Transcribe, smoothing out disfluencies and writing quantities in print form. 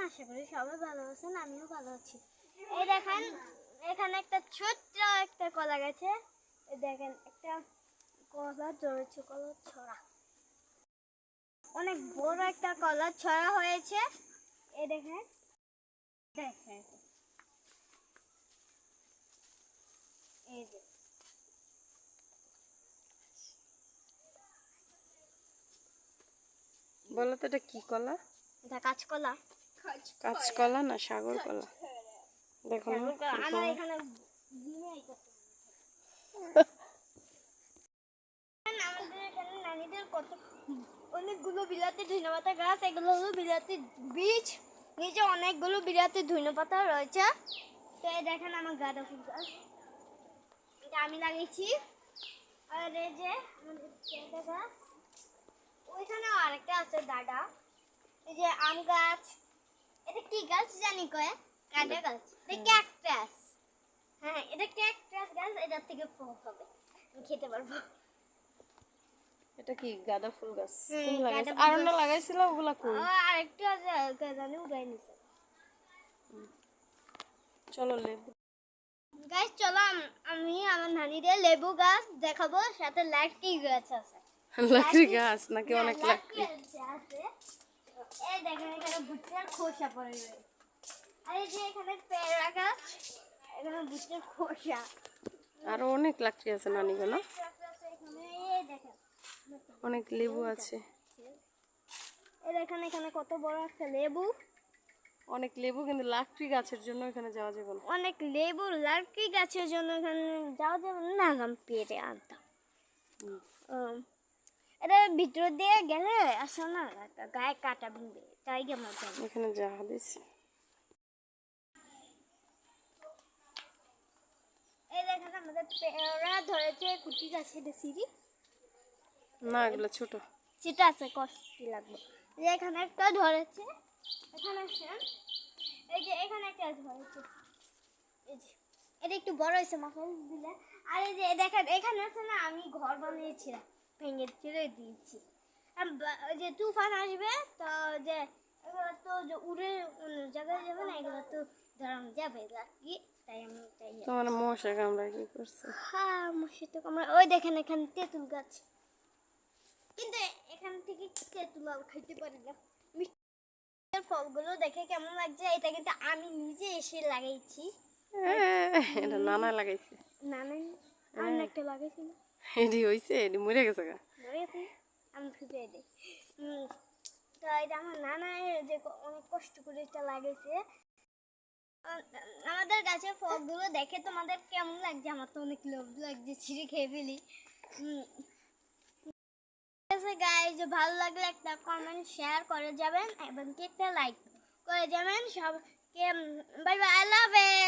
আশা করি সবাই ভালো আছেন, আমিও ভালো আছি। এই দেখেন এখানে একটা ছোট্ট একটা কলা গেছে, এই দেখেন একটা কলা ধরেছে, কলার ছড়া, অনেক বড় একটা কলার ছড়া হয়েছে। এই দেখেন দেখেন এই যে বলো তো এটা কি কলা? এটা কাঁচকলা। কাঁচকলা না সাগর কলা? দেখো না আমার এখানে আমাদের এখানে নানিদের কত অনেকগুলো বিলাতি ধনেপাতা গাছ, এগুলো হলো বিলাতি বীজ, নিচে অনেকগুলো বিলাতি ধনেপাতা রয়েছে। তো এই দেখেন আমার গাঁদা ফুল গাছ, এটা আমি লাগিয়েছি। আর এই যে আমাদের পেঁপে গাছ, ওইখানে আরেকটা আছে দাদা। এই যে আম গাছ, এটা কি গাছ জানি কয়, কাঁটা গাছ, এটা ক্যাকটাস। হ্যাঁ এটা ক্যাকটাস গাছ, এটার থেকে ফল হবে, আমি খেতে পারবো। এটা কি গাঁদা ফুল গাছ? হ্যাঁ, তুমি গাঁদা লাগাইছো? ফুল আর গাছ। না লাগাইছিল ওগুলা কই? আরেকটা আছে জানি উড়াই নিছে। চলো লেবু গাছ চলো আমি আমার নানিদের লেবু গাছ দেখাবো, সাথে লাকড়ি গাছ আছে। লাকড়ি গাছ নাকি? অনেক লাকড়ি আছে। এই দেখেন এখানে ভুট্টার খোসা পড়ে রয়েছে। আর এই যে এখানে পেয়ারা গাছ, এখানে ভুট্টার খোসা। আরো অনেক লাকড়ি আছে নানিগো না? এখানে এই দেখেন অনেক লেবু আছে। এই দেখেন এখানে কত বড় একটা লেবু। অনেক লেবু, কিন্তু লাকড়ি গাছের জন্য এখানে যাওয়া যাবে না। অনেক লেবু লাকড়ি গাছের জন্য এখানে যাওয়া যাবে না, আমি পেরে আনতাম। এটা ভিতর দিয়ে গেলে আসলে না গায়ে কাটা বিঁধবে, তাই আমার জানি। এখানে যা দিছি এই দেখেন আমাদের পেয়ারা ধরেছে কুটি গাছে, এটা সিঁড়ি না, এগুলো ছোট। সেটা আছে, কষ্ট লাগবে। এই যে এখানে একটা ধরেছে, এখানে আসেন, এই যে এখানে একটা ধরেছে, এই যে এটা একটু বড় হয়েছে মাথায় দিলে। আর এই যে দেখেন এখানে আছে না, আমি ঘর বানিয়েছিলাম, ভেঙে চলে দিয়েছি। ওই যে তুফান আসবে তো যে এগুলো তো যে উড়ে অন্য জায়গায় যাবে না, এগুলো তো ধরানো যাবে কি, তাই আমি তাই। তোমার মশা কামড়ায় কি করছে? হ্যাঁ মশা তো কামড়ায়। ওই দেখেন এখানে তেঁতুল গাছ, কিন্তু এখান থেকে তেঁতুল আর খাইতে পারি না। মিষ্টির ফলগুলো দেখে কেমন লাগছে, এটা কিন্তু আমি নিজে এসে লাগাইছি। এটা নানা লাগাইছে। নানাই আমি একটা লাগাইছি না, এডি হইছে, এডি মরে গেছে গা। লাগাইছি আমি খুঁজে এটাই। তো এটা আমার নানা যে অনেক কষ্ট করে এটা লাগাইছে। আমাদের গাছের ফলগুলো দেখে তোমাদের কেমন লাগছে? আমার তো অনেক লোভ লাগছে, ছিঁড়ে খেয়ে ফেলি। গাইজ ভালো লাগলে একটা কমেন্ট শেয়ার করে যাবেন এবং একটা লাইক করে যাবেন সবকে। Bye bye, I love it.